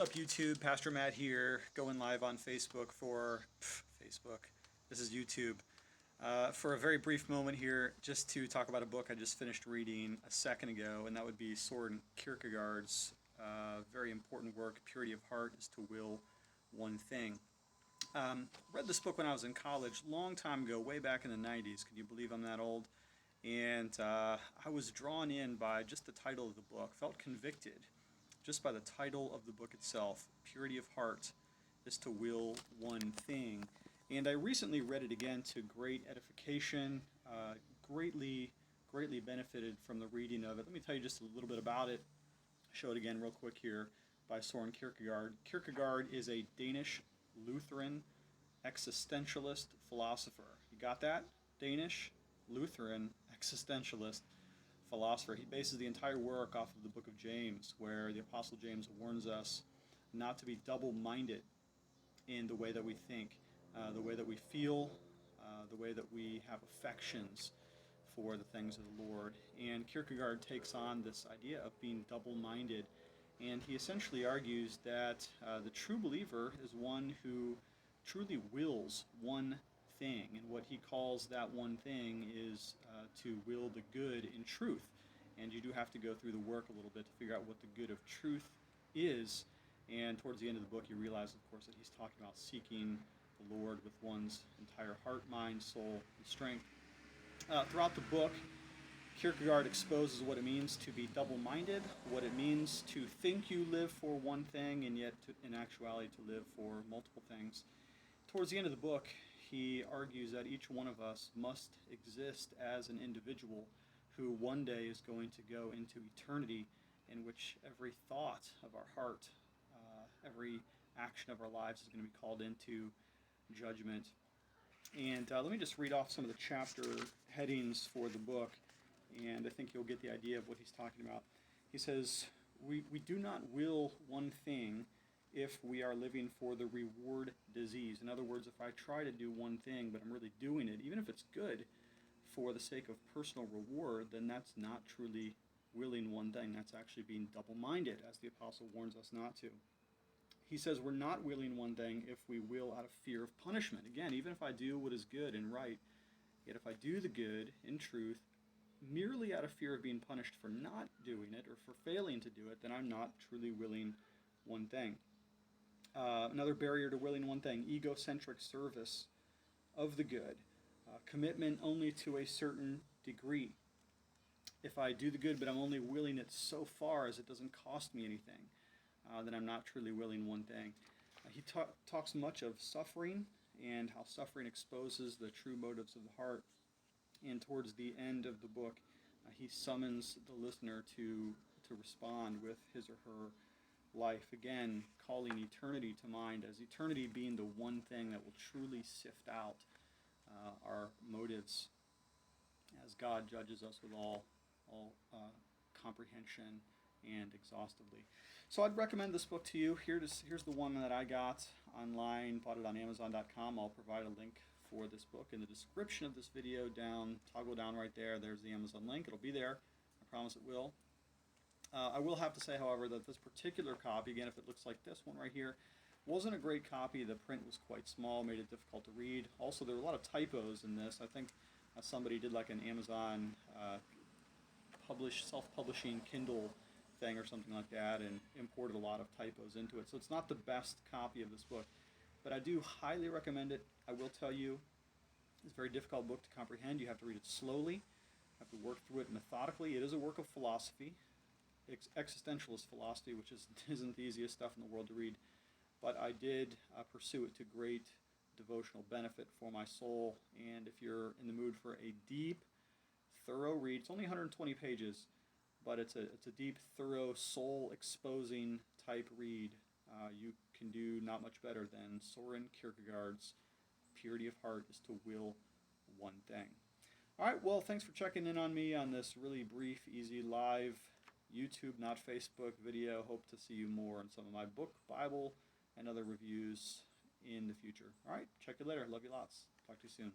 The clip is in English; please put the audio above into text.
What's up, YouTube? Pastor Matt here, going live on Facebook for Facebook. This is YouTube. For a very brief moment here, just to talk about a book I just finished reading a second ago, and that would be Soren Kierkegaard's very important work, Purity of Heart is to Will One Thing. Read this book when I was in college, long time ago, way back in the 90s. Can you believe I'm that old? And I was drawn in by just the title of the book, felt convicted just by the title of the book itself. Purity of Heart is to Will One Thing. And I recently read it again to great edification, greatly benefited from the reading of it. Let me tell you just a little bit about it. Show it again real quick here by Soren Kierkegaard. Kierkegaard is a Danish Lutheran existentialist philosopher. You got that? Danish Lutheran existentialist philosopher. He bases the entire work off of the book of James, where the Apostle James warns us not to be double-minded in the way that we think, the way that we feel, the way that we have affections for the things of the Lord. And Kierkegaard takes on this idea of being double-minded, and he essentially argues that the true believer is one who truly wills one thing, and what he calls that one thing is to will the good in truth. And you do have to go through the work a little bit to figure out what the good of truth is. And towards the end of the book, you realize, of course, that he's talking about seeking the Lord with one's entire heart, mind, soul, and strength. Throughout the book, Kierkegaard exposes what it means to be double-minded, what it means to think you live for one thing and yet in actuality to live for multiple things. Towards the end of the book, he argues that each one of us must exist as an individual who one day is going to go into eternity, in which every thought of our heart, every action of our lives is going to be called into judgment. And let me just read off some of the chapter headings for the book, and I think you'll get the idea of what he's talking about. He says, we do not will one thing if we are living for the reward disease. In other words, if I try to do one thing, but I'm really doing it, even if it's good, for the sake of personal reward, then that's not truly willing one thing. That's actually being double-minded, as the apostle warns us not to. He says we're not willing one thing if we will out of fear of punishment. Again, even if I do what is good and right, yet if I do the good in truth, merely out of fear of being punished for not doing it or for failing to do it, then I'm not truly willing one thing. Another barrier to willing one thing, egocentric service of the good, commitment only to a certain degree. If I do the good but I'm only willing it so far as it doesn't cost me anything, then I'm not truly willing one thing. He talks much of suffering and how suffering exposes the true motives of the heart. And towards the end of the book, he summons the listener to respond with his or her life, again calling eternity to mind, as eternity being the one thing that will truly sift out our motives as God judges us with all comprehension and exhaustively. So I'd recommend this book to you. Here's the one that I got online, bought it on Amazon.com. I'll provide a link for this book in the description of this video. Toggle down right there. There's the Amazon link. It'll be there. I promise it will. I will have to say, however, that this particular copy, again, if it looks like this one right here, wasn't a great copy. The print was quite small, made it difficult to read. Also, there were a lot of typos in this. I think somebody did like an Amazon self-publishing Kindle thing or something like that and imported a lot of typos into it. So it's not the best copy of this book, but I do highly recommend it. I will tell you, it's a very difficult book to comprehend. You have to read it slowly. You have to work through it methodically. It is a work of philosophy, existentialist philosophy, which isn't the easiest stuff in the world to read, but I did pursue it to great devotional benefit for my soul. And if you're in the mood for a deep, thorough read, it's only 120 pages, but it's a deep, thorough, soul-exposing type read. You can do not much better than Soren Kierkegaard's Purity of Heart is to Will One Thing. All right, well, thanks for checking in on me on this really brief, easy, live YouTube, not Facebook video. Hope to see you more on some of my book, Bible, and other reviews in the future. All right, check you later. Love you lots. Talk to you soon.